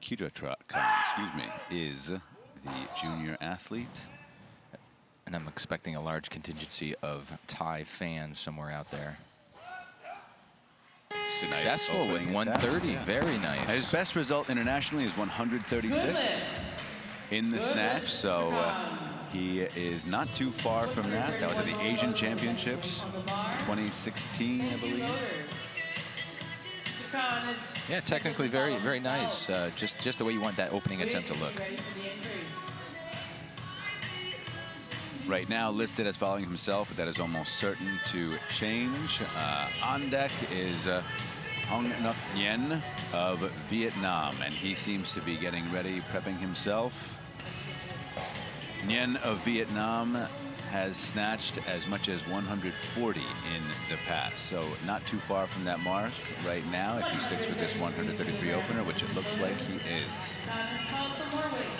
Kirakan, excuse me, is the junior athlete. And I'm expecting a large contingency of Thai fans somewhere out there. Successful with 130, yeah. Very nice. His best result internationally is 136 in the snatch, so he is not too far from that. That was at the Asian Championships, 2016, I believe. Yeah, technically very, very nice. Just the way you want that opening attempt to look. Right now listed as following himself, but that is almost certain to change. On deck is Hong Ngoc Nguyen of Vietnam, and he seems to be getting ready, prepping himself. Nguyen of Vietnam has snatched as much as 140 in the past, so not too far from that mark right now if he sticks with this 133 opener, which it looks like he is.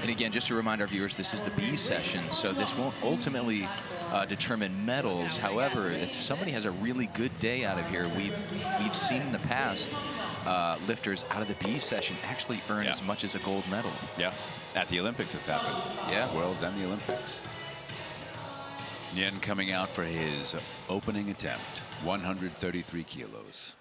And again, just to remind our viewers, this is the B session, so this won't ultimately determine medals. However, if somebody has a really good day out of here, we've seen in the past lifters out of the B session actually earn as much as a gold medal. Yeah, at the Olympics it's happened. Yeah, Worlds and the Olympics. Nguyen coming out for his opening attempt, 133 kilos.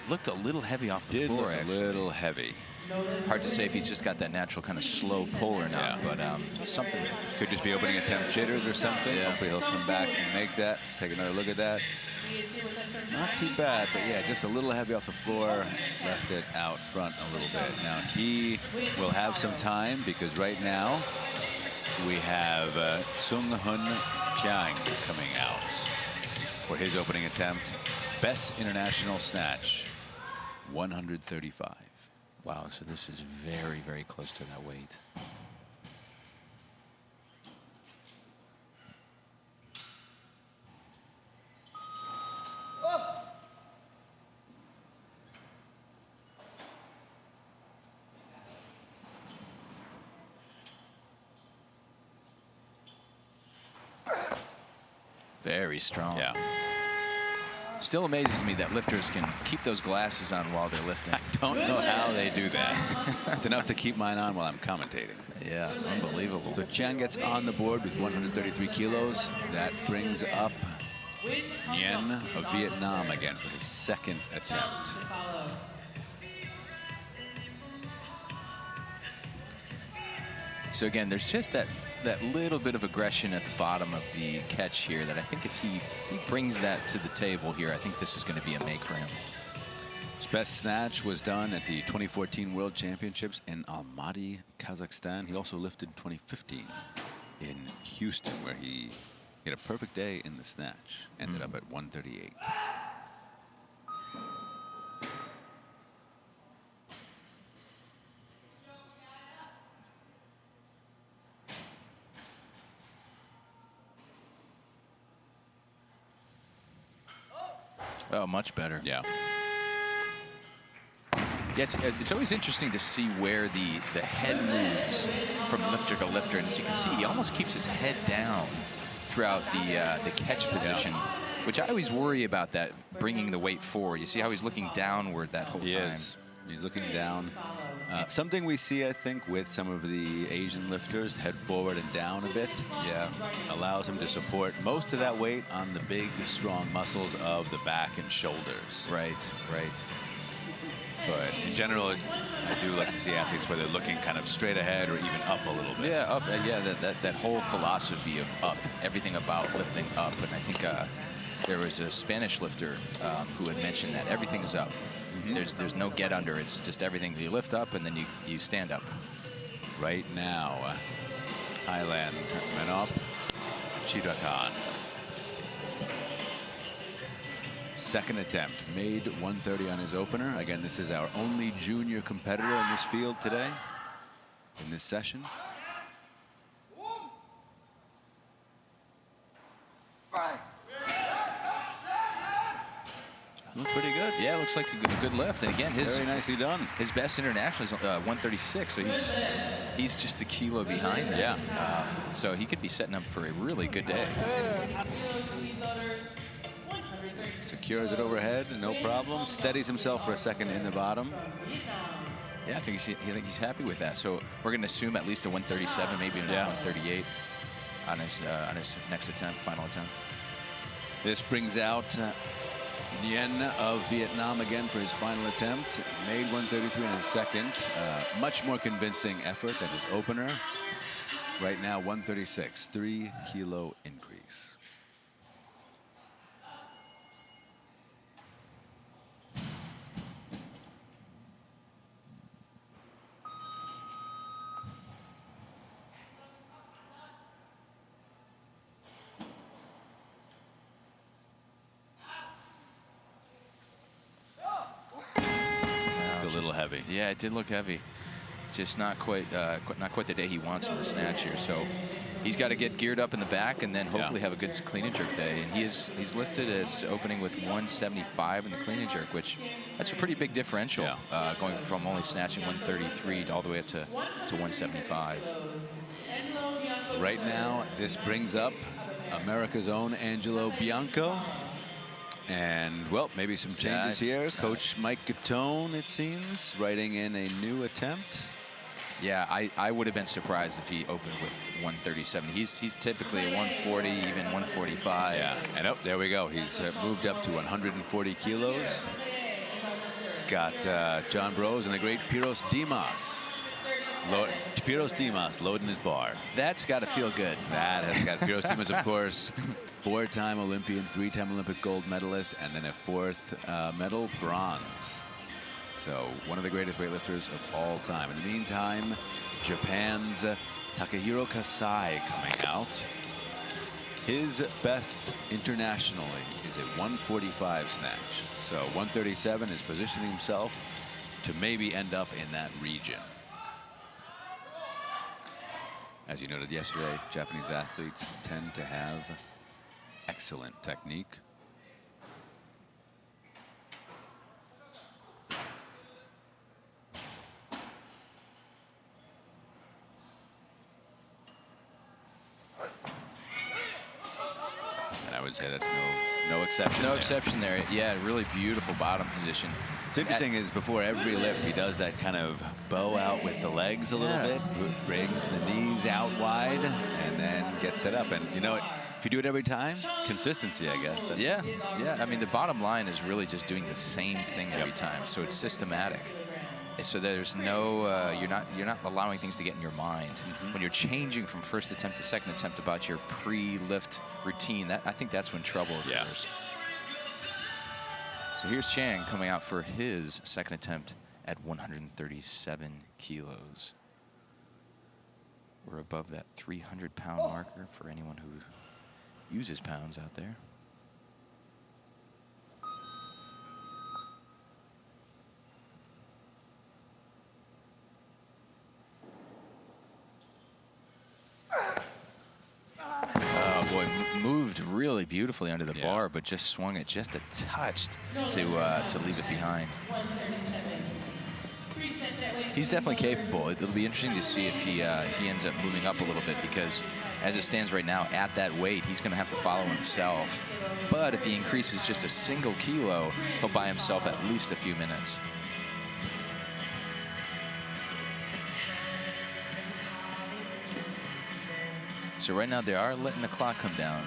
Looked a little heavy off the floor, actually. A little heavy. Hard to say if he's just got that natural kind of slow pull or not, but something. Could just be opening attempt jitters or something. Yeah. Hopefully he'll come back and make that. Let's take another look at that. Not too bad, but yeah, just a little heavy off the floor. Left it out front a little bit. Now he will have some time because right now we have Sung Hun Chiang coming out for his opening attempt. Best international snatch. 135. Wow, so this is very, very close to that weight. Very strong. Yeah. Still amazes me that lifters can keep those glasses on while they're lifting. I don't know how they do that. It's enough to keep mine on while I'm commentating. Yeah, unbelievable. So Chiang gets on the board with 133 kilos. That brings up Nguyen of Vietnam again for his second attempt. So again, there's just that little bit of aggression at the bottom of the catch here that I think if he brings that to the table here, I think this is going to be a make for him. His best snatch was done at the 2014 World Championships in Almaty, Kazakhstan. He also lifted 2015 in Houston, where he had a perfect day in the snatch. Ended up at 138. Oh, much better. Yeah. Yeah, it's always interesting to see where the head moves from lifter to lifter. And as you can see, he almost keeps his head down throughout the catch position, which I always worry about, that bringing the weight forward. You see how he's looking downward that whole time. He's looking down. Something we see, I think, with some of the Asian lifters, head forward and down a bit. Yeah. Allows him to support most of that weight on the big, strong muscles of the back and shoulders. Right, right. But in general, I do like to see athletes where they're looking kind of straight ahead or even up a little bit. Yeah, up. Yeah, that whole philosophy of up, everything about lifting up. And I think there was a Spanish lifter who had mentioned that everything is up. There's no get under. It's just everything. You lift up and then you stand up. Right now, Thailand's Manop Chirakan. Second attempt, made 130 on his opener. Again, this is our only junior competitor in this field today, in this session. Looks pretty good. Yeah, looks like a good lift. And again, very nicely done. His best international is 136, so he's just a kilo behind that. Yeah. So he could be setting up for a really good day. Secures it overhead, no problem. Steadies himself for a second in the bottom. Yeah, I think he's happy with that. So we're going to assume at least a 137, maybe a 138 on his next attempt, final attempt. This brings out Nguyen of Vietnam again for his final attempt. Made 133 in his second. Much more convincing effort than his opener. Right now, 136, 3 kilo increase. A little heavy. Yeah, it did look heavy. Just not quite the day he wants in the snatch here. So he's got to get geared up in the back and then hopefully have a good clean and jerk day. And he's listed as opening with 175 in the clean and jerk, which that's a pretty big differential, going from only snatching 133 all the way up to 175. Right now, this brings up America's own Angelo Bianco. And, well, maybe some changes here. Coach Mike Gattone, it seems, writing in a new attempt. Yeah, I would have been surprised if he opened with 137. He's typically a 140, even 145. Yeah, and there we go. He's moved up to 140 kilos. He's got John Bros and the great Piros Dimas. Piros Dimas loading his bar. That's got to feel good. That has got Piros Dimas, of course, 4-time Olympian, 3-time Olympic gold medalist, and then a 4th medal, bronze. So one of the greatest weightlifters of all time. In the meantime, Japan's Takahiro Kasai coming out. His best internationally is a 145 snatch. So 137 is positioning himself to maybe end up in that region. As you noted yesterday, Japanese athletes tend to have excellent technique. And I would say that's no exception. No exception there. Yeah, really beautiful bottom position. What's interesting is before every lift, he does that kind of bow out with the legs a little bit, brings the knees out wide, and then gets set up. And you know, if you do it every time, consistency, I guess. Yeah. I mean, the bottom line is really just doing the same thing every time, so it's systematic. So there's no, you're not allowing things to get in your mind. When you're changing from first attempt to second attempt about your pre-lift routine, I think that's when trouble occurs. So here's Chang coming out for his second attempt at 137 kilos. We're above that 300-pound marker for anyone who uses pounds out there. Oh boy, moved really beautifully under the bar, but just swung it just a touch to leave it behind. He's definitely capable. It'll be interesting to see if he ends up moving up a little bit, because as it stands right now at that weight, he's going to have to follow himself. But if he increases just a single kilo, he'll buy himself at least a few minutes. So right now they are letting the clock come down.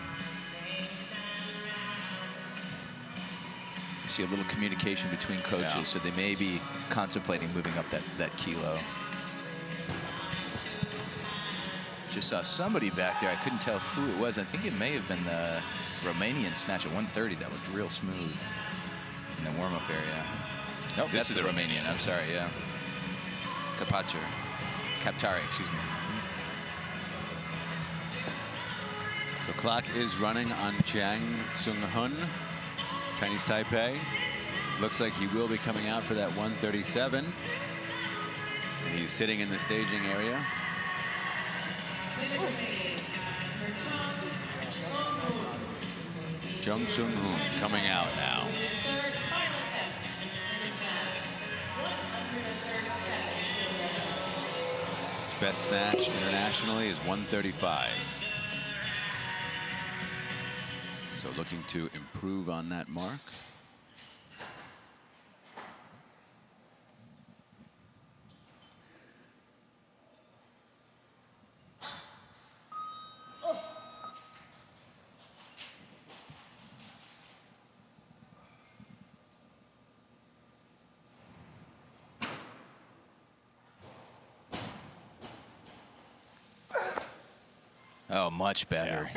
You see a little communication between coaches, so they may be contemplating moving up that kilo. Just saw somebody back there. I couldn't tell who it was. I think it may have been the Romanian snatch at 130 that looked real smooth in the warm-up area. Nope, that's the Romanian. I'm sorry, yeah. Kaptari, excuse me. The clock is running on Chiang Sung-hun, Chinese Taipei. Looks like he will be coming out for that 137. And he's sitting in the staging area. Chung Sung-hun coming out now. Best snatch internationally is 135. So looking to improve on that mark. Oh, much better.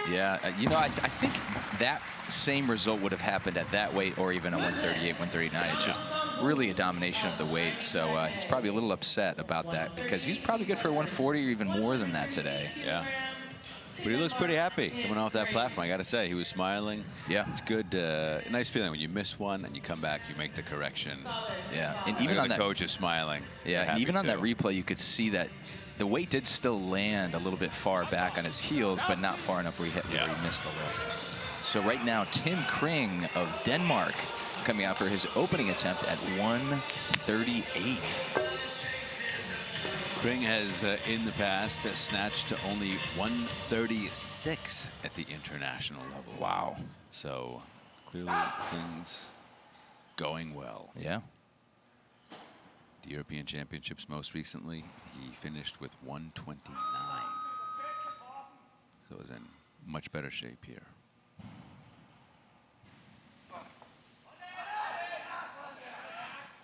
Yeah, you know, I think that same result would have happened at that weight or even a 138, 139. It's just really a domination of the weight. So he's probably a little upset about that because he's probably good for 140 or even more than that today. Yeah. But he looks pretty happy coming off that platform. I got to say, he was smiling. Yeah. It's good. Nice feeling when you miss one and you come back, you make the correction. Yeah. And even on the that coach is smiling. Yeah. And even on that replay, you could see that the weight did still land a little bit far back on his heels, but not far enough where he missed the lift. So right now, Tim Kring of Denmark coming out for his opening attempt at 138. Kring has, in the past, snatched only 136 at the international level. Wow. So clearly things going well. Yeah. The European Championships most recently, he finished with 129. So he's in much better shape here.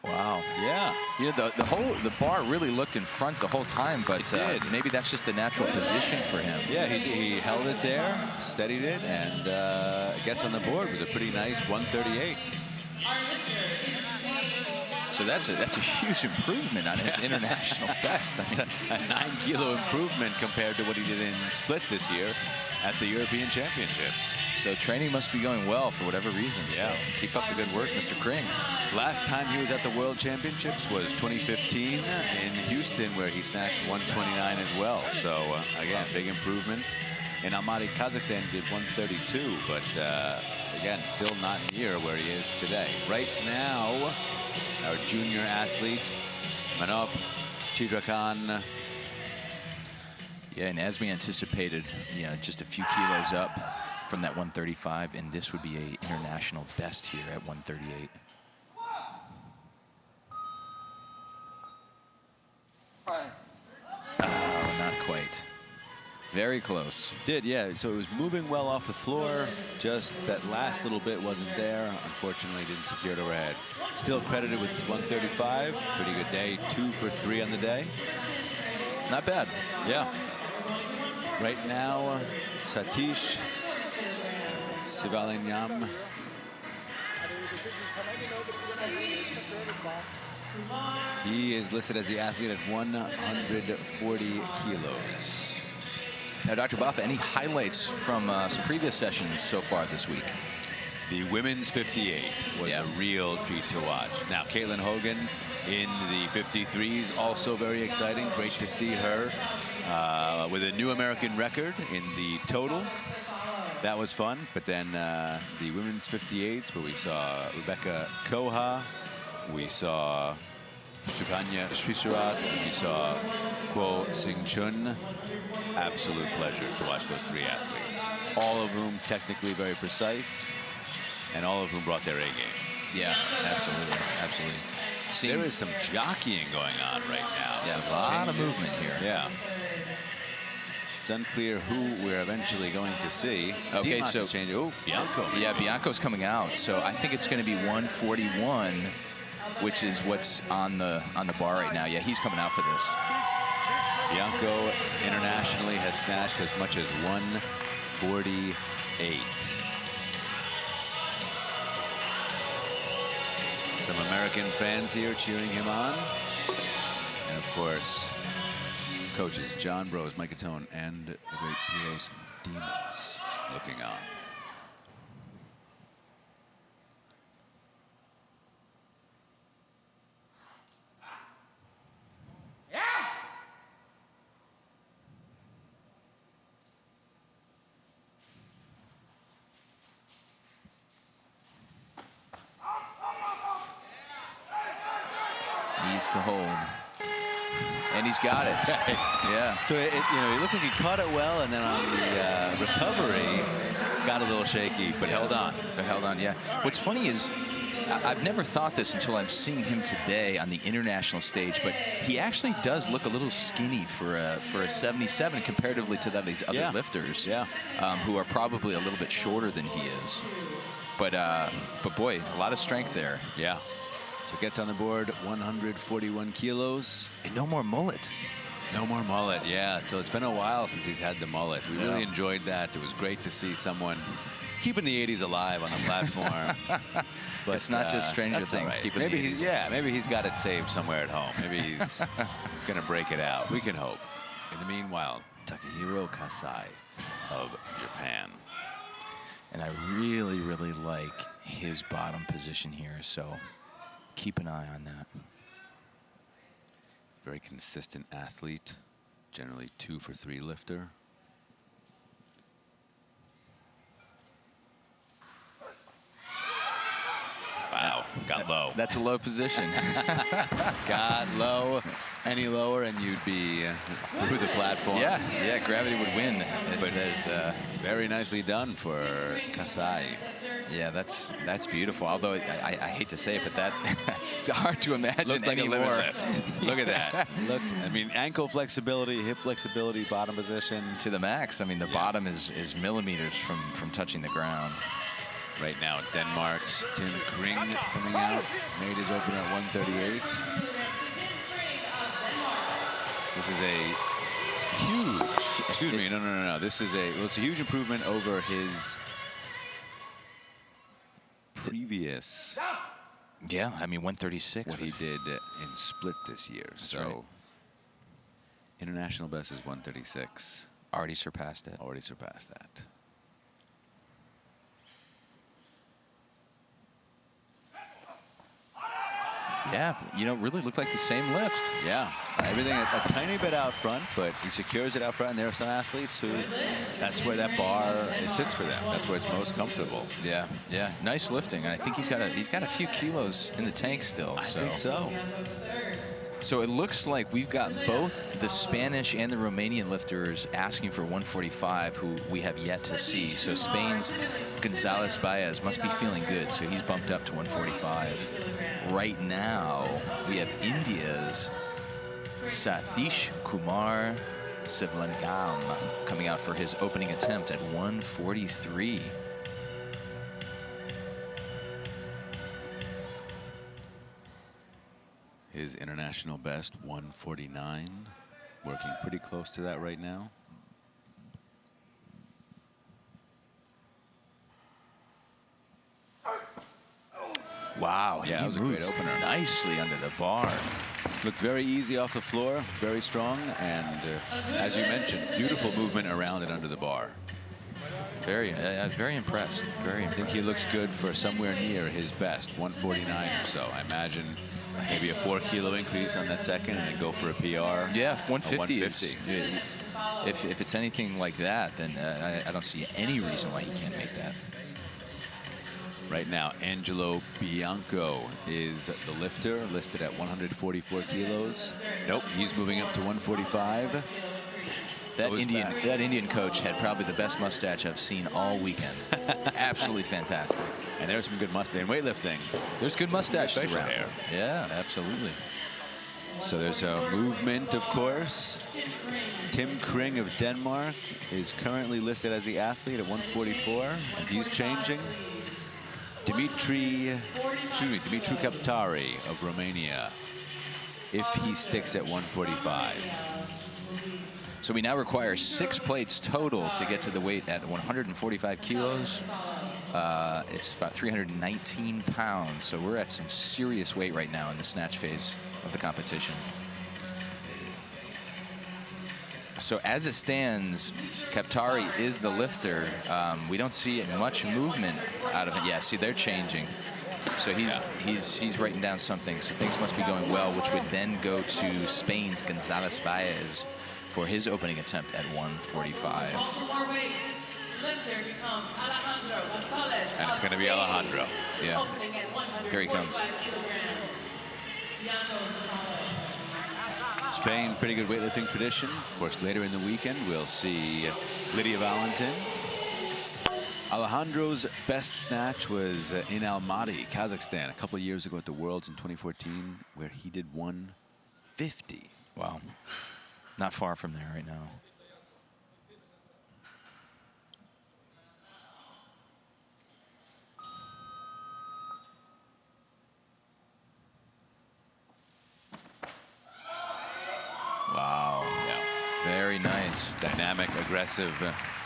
Wow. Yeah. You know, the bar really looked in front the whole time, but maybe that's just the natural position for him. Yeah, he held it there, steadied it, and gets on the board with a pretty nice 138. So that's a huge improvement on his international best. That's a 9-kilo improvement compared to what he did in split this year at the European Championships. So training must be going well for whatever reason. Yeah. So keep up the good work, Mr. Kring. Last time he was at the World Championships was 2015 in Houston, where he snatched 129 as well. So again, big improvement. In Almaty, Kazakhstan, did 132, but again, still not near where he is today. Right now, our junior athlete, Manop Chidrakhan. Yeah, and as we anticipated, just a few kilos up from that 135, and this would be a international best here at 138. Oh, not quite. Very close. Yeah. So it was moving well off the floor. Just that last little bit wasn't there. Unfortunately, didn't secure it overhead. Still credited with 135. Pretty good day. 2 for 3 on the day. Not bad. Yeah. Right now, Satish Sivalinyam. He is listed as the athlete at 140 kilos. Now, Dr. Baffa, any highlights from some previous sessions so far this week? The women's 58 was a real treat to watch. Now, Caitlin Hogan in the 53s, also very exciting. Great to see her with a new American record in the total. That was fun. But then the women's 58s, where we saw Rebecca Koha, we saw Sukanya Srisurat, and we saw Kuo Sing Chun. Absolute pleasure to watch those 3 athletes. All of whom technically very precise, and all of whom brought their A game. Yeah, absolutely, absolutely. There is some jockeying going on right now. Yeah, a lot of movement here. Yeah. It's unclear who we're eventually going to see. Okay, Dimas so Bianco. Yeah, Bianco's coming out. So I think it's going to be 141, which is what's on the bar right now. Yeah, he's coming out for this. Bianco internationally has snatched as much as 148. Some American fans here cheering him on. And of course, coaches John Bros, Mike Catone, and the great Piros Dimas looking on. Needs to hold. And he's got it. Yeah. So, you know, he looked like he caught it well, and then on the recovery, got a little shaky, but held on. But held on, yeah. What's funny is, I've never thought this until I'm seeing him today on the international stage, but he actually does look a little skinny for a 77 comparatively to these other lifters, who are probably a little bit shorter than he is. But boy, a lot of strength there. Yeah. So gets on the board 141 kilos. And no more mullet. No more mullet, yeah. So it's been a while since he's had the mullet. We really enjoyed that. It was great to see someone keeping the 80s alive on the platform. But it's not just Stranger Things keeping maybe the 80s. Maybe he's got it saved somewhere at home. Maybe he's going to break it out. We can hope. In the meanwhile, Takehiro Kasai of Japan. And I really, really like his bottom position here, so keep an eye on that. Very consistent athlete, generally 2 for 3 lifter. Wow, got low. That's a low position. Got low. Any lower and you'd be through the platform. Yeah, gravity would win. But very nicely done for Kasai. Yeah, that's beautiful. Although I hate to say it, but that it's hard to imagine Looked like anymore. a limit lift. Look at that. I mean, ankle flexibility, hip flexibility, bottom position to the max. I mean, the bottom is millimeters from touching the ground. Right now, Denmark's Tim Kring coming out, made his opener at 138. This is a huge, excuse me, no. This is it's a huge improvement over his previous. Yeah, I mean 136. What he did in split this year. That's so right. International best is 136. Already surpassed it. Already surpassed that. Yeah, you know, really looked like the same lift. Yeah, everything a tiny bit out front, but he secures it out front. And there are some athletes who, that's where that bar sits for them. That's where it's most comfortable. Yeah, nice lifting. And I think he's got a few kilos in the tank still. I think so. So it looks like we've got both the Spanish and the Romanian lifters asking for 145, who we have yet to see. So Spain's Gonzalez Baez must be feeling good, so he's bumped up to 145. Right now, we have India's Satish Kumar Sivlangam coming out for his opening attempt at 143. His international best, 149. Working pretty close to that right now. Wow, yeah, that was a great opener. Nicely under the bar. Looked very easy off the floor, very strong, and as you mentioned, beautiful movement around and under the bar. Very impressed. I think he looks good for somewhere near his best, 149 or so. I imagine maybe a 4-kilo increase on that second and then go for a PR. Yeah, 150. If it's anything like that, then I don't see any reason why he can't make that. Right now, Angelo Bianco is the lifter, listed at 144 kilos. Nope, he's moving up to 145. That Indian coach had probably the best mustache I've seen all weekend. Absolutely fantastic. And there's some good mustache in weightlifting. There's good mustaches facial around. hair. Yeah, absolutely. So there's a movement, of course. Tim Kring of Denmark is currently listed as the athlete at 144, and he's changing. Dimitri Kaptari of Romania, if he sticks at 145. So we now require 6 plates total to get to the weight at 145 kilos. It's about 319 pounds. So we're at some serious weight right now in the snatch phase of the competition. So as it stands, Kaptari is the lifter. We don't see much movement out of it. Yeah, see, they're changing. So he's writing down something. So things must be going well, which would then go to Spain's Gonzalez Baez for his opening attempt at 145. And it's going to be Alejandro. Yeah. Here he comes. Spain, pretty good weightlifting tradition. Of course, later in the weekend, we'll see Lydia Valentin. Alejandro's best snatch was in Almaty, Kazakhstan, a couple of years ago at the Worlds in 2014, where he did 150. Wow. Not far from there right now. Wow. Yeah. Very nice. Dynamic, aggressive.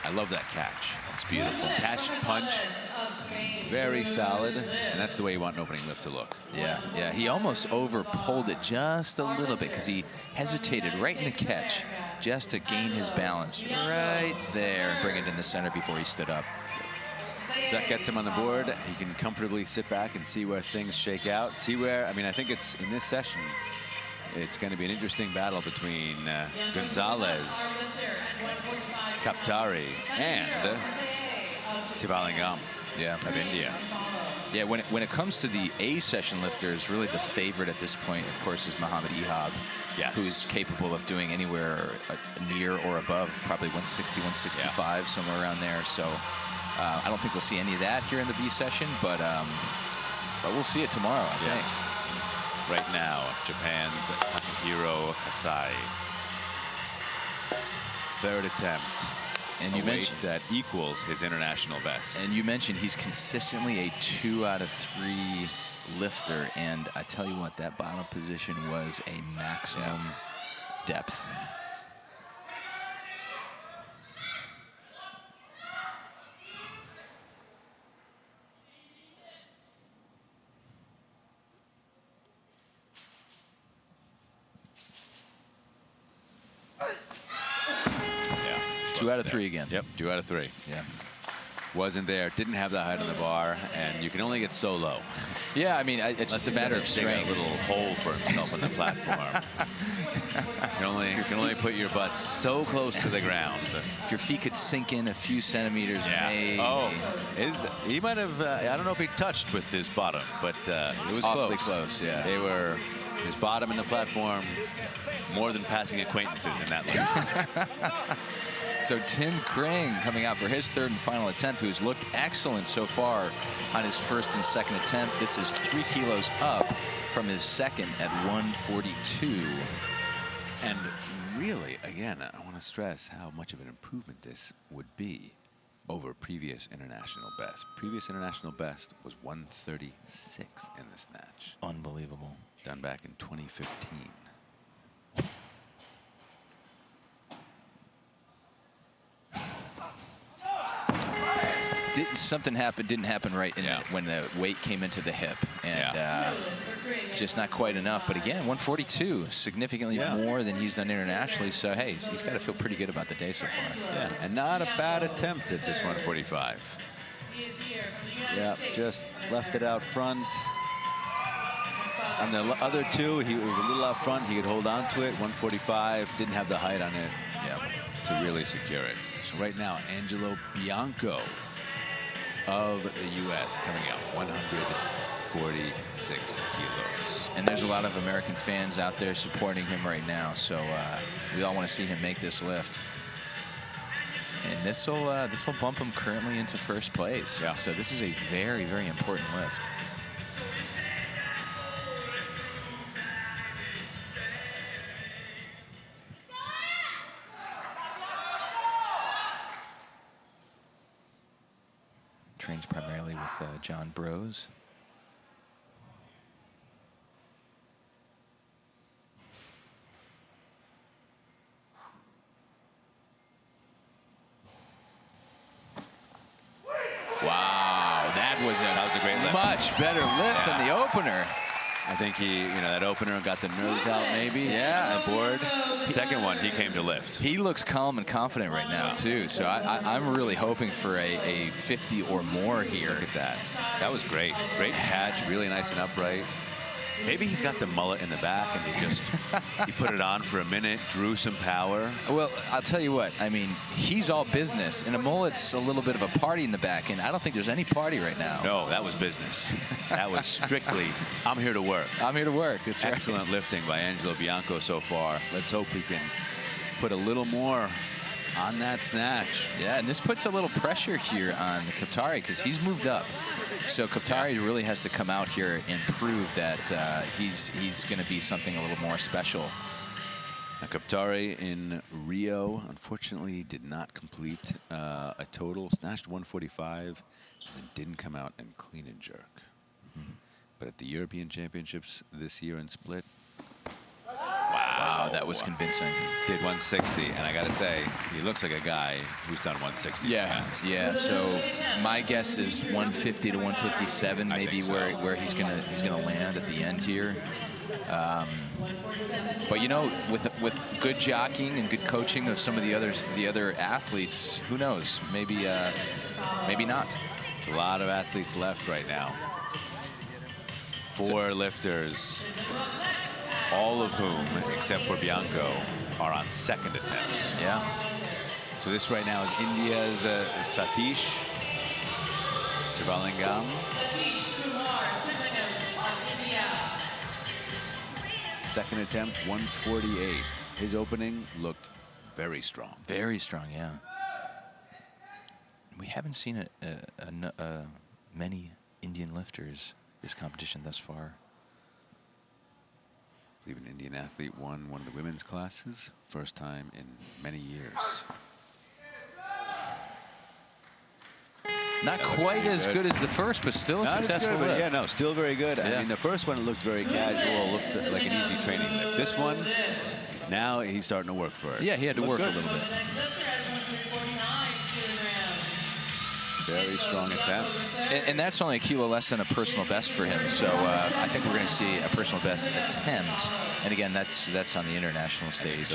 I love that catch. It's beautiful. Catch, punch, very solid, and that's the way you want an opening lift to look. Yeah, yeah. He almost over-pulled it just a little bit because he hesitated right in the catch just to gain his balance right there and bring it in the center before he stood up. So that gets him on the board. He can comfortably sit back and see where things shake out. See where, I mean, I think it's in this session, it's going to be an interesting battle between Gonzalez, Kaptari, and Sivalingam of India. Yeah, when it comes to the A session lifters, really the favorite at this point, of course, is Muhammad Ihab, who's capable of doing anywhere near or above, probably 160, 165, somewhere around there. So I don't think we'll see any of that here in the B session, but we'll see it tomorrow, I think. Right now, Japan's Takahiro Kasai. Third attempt. And you mentioned that equals his international best. And you mentioned he's consistently a 2 out of 3 lifter. And I tell you what, that bottom position was a maximum depth. Two out of 3 again. Yep, 2 out of 3. Yeah. Wasn't there, didn't have the height on the bar, and you can only get so low. Yeah, I mean, it's just a matter of strength. A little hole for himself on the platform. you can only put your butt so close to the ground. If your feet could sink in a few centimeters, maybe. Oh, he might have, I don't know if he touched with his bottom, but it was awfully close. Yeah. They were, his bottom and the platform, more than passing acquaintances in that lift. So Tim Kring coming out for his 3rd and final attempt, who's looked excellent so far on his 1st and 2nd attempt. This is 3 kilos up from his 2nd at 142. And really, again, I want to stress how much of an improvement this would be over previous international best. Previous international best was 136 in the snatch. Unbelievable. Done back in 2015. Something didn't happen right when the weight came into the hip, and just not quite enough. But again, 142, significantly more than he's done internationally. So hey, he's got to feel pretty good about the day so far. Yeah, and not a bad attempt at this 145. Yeah, just left it out front. On the other 2, he was a little out front. He could hold on to it. 145, didn't have the height on it to really secure it. So right now, Angelo Bianco of the U.S. coming out 146 kilos. And there's a lot of American fans out there supporting him right now, so we all want to see him make this lift. And this will bump him currently into 1st place. Yeah. So this is a very, very important lift. Trains primarily with John Brose. Wow, that was a great lift. Much better lift than the opener. I think he, that opener got the nerves out maybe. Yeah. On the board. Second one, he came to lift. He looks calm and confident right now, too. So I'm really hoping for a 50 or more here. Look at that. That was great. Great catch, really nice and upright. Maybe he's got the mullet in the back and he put it on for a minute, drew some power. Well, I'll tell you what, I mean, he's all business, and a mullet's a little bit of a party in the back, and I don't think there's any party right now. No, that was business. That was strictly, I'm here to work. I'm here to work. That's right. Excellent lifting by Angelo Bianco so far. Let's hope he can put a little more on that snatch. Yeah, and this puts a little pressure here on Kaptari because he's moved up. So Kaptari really has to come out here and prove that he's going to be something a little more special. Now, Kaptari in Rio, unfortunately, did not complete a total. Snatched 145 and then didn't come out and clean and jerk. But at the European Championships this year in Split, wow, that was convincing. Did 160, and I got to say, he looks like a guy who's done 160. Yeah, yeah. So my guess is 150 to 157, maybe so. where he's gonna land at the end here. But you know, with good jockeying and good coaching of some of the other athletes, who knows? Maybe maybe not. There's a lot of athletes left right now. 4 lifters, all of whom, except for Bianco, are on second attempts. Yeah. So this right now is India's Satish Sivalingam. Second attempt, 148. His opening looked very strong. Very strong, yeah. We haven't seen many Indian lifters this competition thus far. I believe an Indian athlete won one of the women's classes, first time in many years. Not quite as good as the first, but still a successful lift. Yeah, no, still very good. Yeah. I mean, the first one looked very casual, looked like an easy training lift. This one, now he's starting to work for it. Yeah, he had to work a little bit. Very strong attempt. And that's only a kilo less than a personal best for him. So I think we're going to see a personal best attempt. And again, that's on the international stage.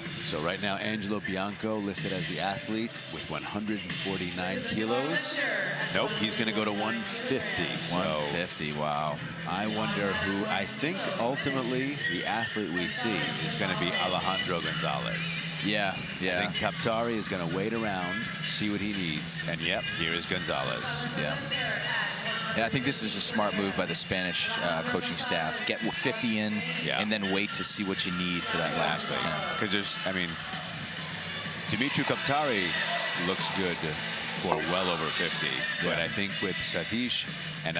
So right now, Angelo Bianco listed as the athlete with 149 kilos. Nope, he's going to go to 150. So 150, wow. I wonder who, I think ultimately the athlete we see is going to be Alejandro Gonzalez. Yeah, yeah. I think Kaptari is going to wait around, see what he needs, and yep, here is Gonzalez. Yeah. Yeah, I think this is a smart move by the Spanish coaching staff. Get 50 in, and then wait to see what you need for that last attempt. Because there's, I mean, Dimitri Kaptari looks good for well over 50. Yeah. But I think with Satish and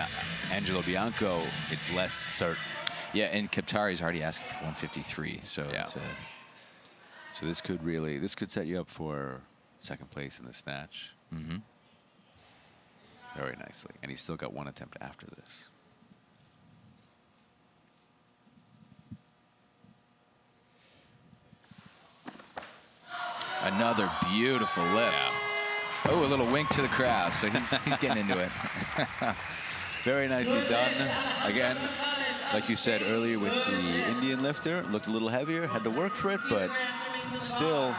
Angelo Bianco, it's less certain. Yeah, and Kaptari's already asking for 153. So yeah. It's so this could set you up for second place in the snatch. Mm-hmm. Very nicely. And he's still got one attempt after this. Another beautiful lift. Yeah. Oh, a little wink to the crowd. So he's getting into it. Very nicely done. Again, like you said earlier with the Indian lifter, looked a little heavier, had to work for it, but still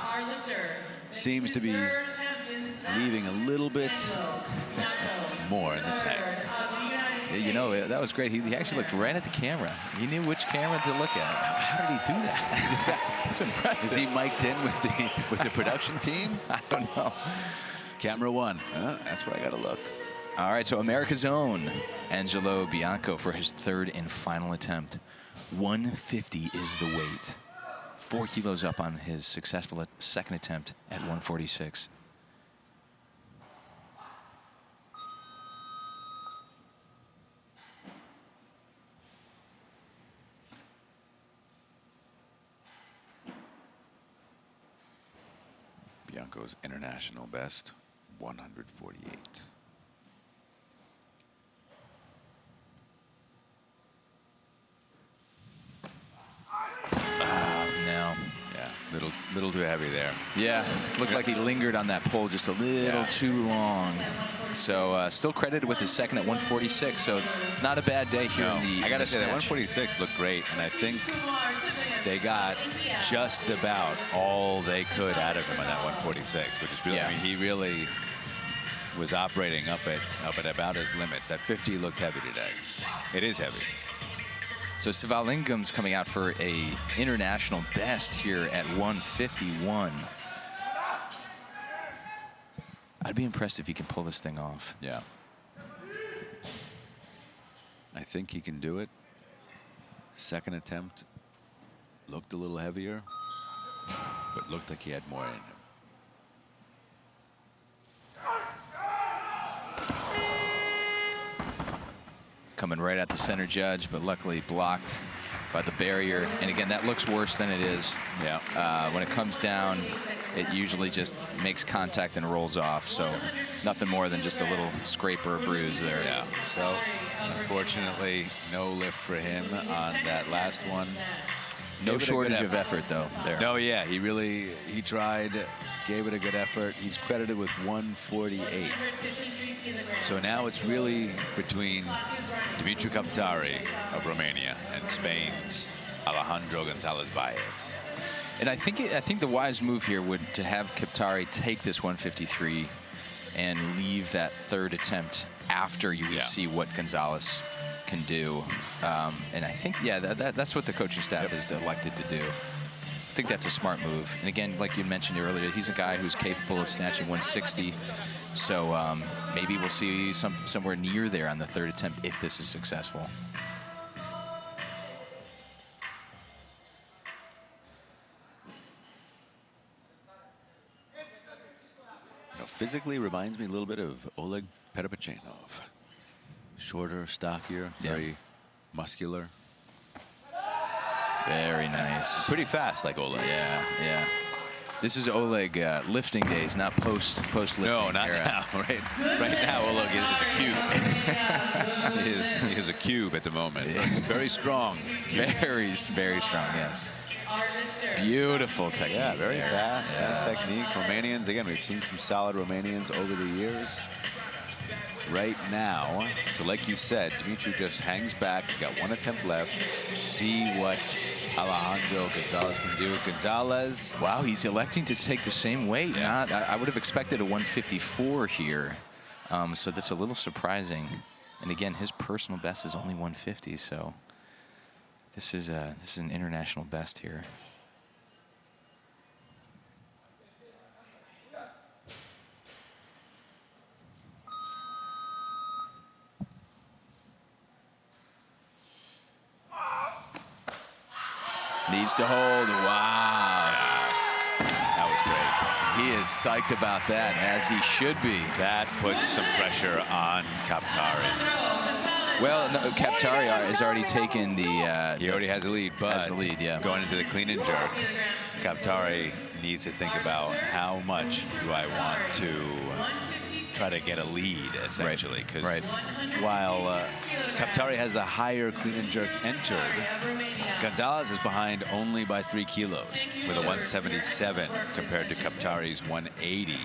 seems to be leaving a little bit more in the tank. You know, that was great. He actually looked right at the camera. He knew which camera to look at. How did he do that? It's impressive. Is he mic'd in with the production team? I don't know. Camera one. That's where I got to look. All right, so America's own Angelo Bianco for his third and final attempt. 150 is the weight. 4 kilos up on his successful second attempt at 146. Bianco's international best, 148. No. Yeah, little too heavy there. Yeah, looked like he lingered on that pole just a little too long. So still credited with his second at 146. So not a bad day here in the I got to say that snatch. 146 looked great, and I think they got just about all they could out of him on that 146, which is really, I mean, he really was operating up at about his limits. That 50 looked heavy today. It is heavy. So Sivalingam's coming out for a international best here at 151. I'd be impressed if he can pull this thing off. Yeah. I think he can do it. Second attempt looked a little heavier, but looked like he had more in him. Coming right at the center judge, but luckily blocked by the barrier. And again, that looks worse than it is. Yeah. When it comes down, it usually just makes contact and rolls off. So nothing more than just a little scrape or a bruise there. Yeah. So unfortunately, no lift for him on that last one. No shortage of effort, though, there. No, yeah, he tried, gave it a good effort. He's credited with 148. So now it's really between Dumitru Kaptari of Romania and Spain's Alejandro Gonzalez-Baez. And I think the wise move here would to have Kaptari take this 153 and leave that third attempt after you see what Gonzalez can do. And I think, yeah, that's what the coaching staff has elected to do. I think that's a smart move. And again, like you mentioned earlier, he's a guy who's capable of snatching 160. So maybe we'll see somewhere near there on the third attempt if this is successful. Physically reminds me a little bit of Oleg Perepechenov. Shorter, stockier, very muscular. Very nice. Pretty fast, like Oleg. Yeah, yeah. This is Oleg lifting days, not post-lifting. No, not era. now. Right now, Oleg is a cube. he is a cube at the moment. Very strong. Very strong, yes. Beautiful technique. Yeah, very fast, fast technique. Romanians, again, we've seen some solid Romanians over the years. Right now, so like you said, Dumitru just hangs back. Got one attempt left. See what Alejandro Gonzalez can do. Gonzalez. Wow, he's electing to take the same weight. Yeah. I would have expected a 154 here. So that's a little surprising. And again, his personal best is only 150. So this is an international best here. Needs to hold. Wow. That was great. He is psyched about that, as he should be. That puts some pressure on Kaptari. Well, no, Kaptari has already taken the... he already has a lead, but has the lead, yeah. Going into the clean and jerk, Kaptari needs to think about how much do I want to try to get a lead, essentially. Because while Kaptari has the higher clean and jerk entered, Gonzalez is behind only by 3 kilos with a 177 compared to Kaptari's 180.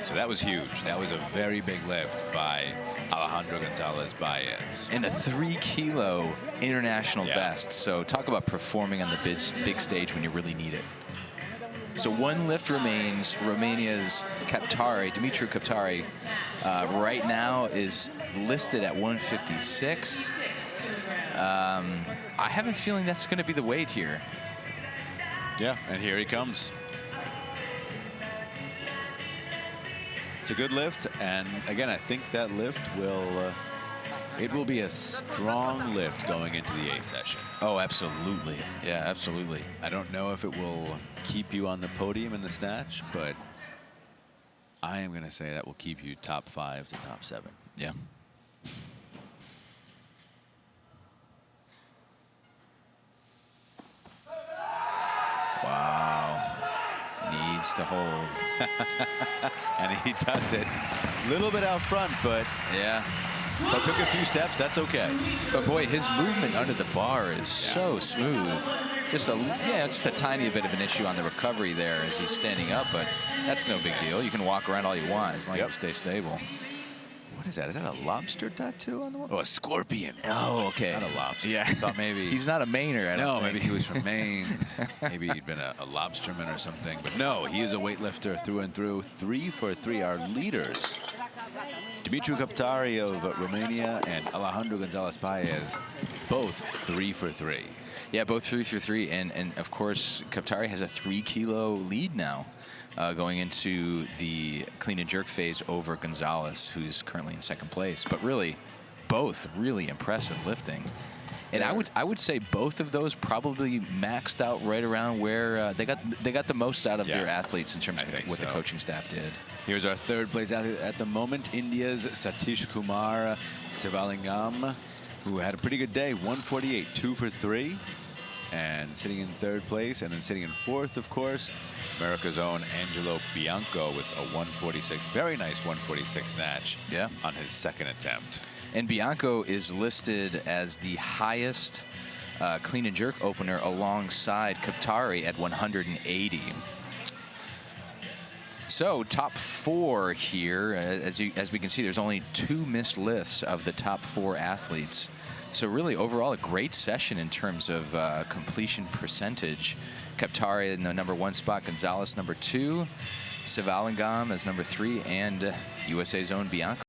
So that was huge. That was a very big lift by Alejandro Gonzalez-Baez. And a 3-kilo international best. So talk about performing on the big stage when you really need it. So one lift remains. Romania's Kaptari, Dumitru Kaptari, right now is listed at 156. I have a feeling that's going to be the weight here. Yeah, and here he comes. It's a good lift, and again, I think that lift will, it will be a strong lift going into the A session. Oh, absolutely. Yeah, absolutely. I don't know if it will keep you on the podium in the snatch, but I am going to say that will keep you top 5 to top 7. Yeah. Wow. Needs to hold. And he does it. A little bit out front, but yeah. But took a few steps, that's okay. But boy, his movement under the bar is so smooth. Just a tiny bit of an issue on the recovery there as he's standing up, but that's no big deal. You can walk around all you want as long as you stay stable. What is that? Is that a lobster tattoo on the wall? Oh, a scorpion. Oh, okay. Not a lobster. Yeah. I thought maybe he's not a Mainer. No, maybe he was from Maine. Maybe he'd been a lobsterman or something. But no, he is a weightlifter through and through. 3 for 3, our leaders. Dumitru Kaptari of Romania and Alejandro Gonzalez-Paez, both 3 for 3. Yeah, both 3 for 3. And of course, Kaptari has a 3-kilo lead now going into the clean and jerk phase over Gonzalez, who's currently in 2nd place. But really, both really impressive lifting. And I would say both of those probably maxed out right around where they got the most out of their athletes in terms of what the coaching staff did. Here's our 3rd place athlete at the moment, India's Satish Kumar Sivalingam, who had a pretty good day, 148, 2 for 3, and sitting in 3rd place. And then sitting in 4th, of course, America's own Angelo Bianco with a 146, very nice 146 snatch on his 2nd attempt. And Bianco is listed as the highest clean and jerk opener alongside Kaptari at 180. So top 4 here, as we can see, there's only 2 missed lifts of the top 4 athletes. So really, overall, a great session in terms of completion percentage. Kaptari in the number 1 spot, Gonzalez number 2, Sivalingam as number 3, and USA's own Bianco.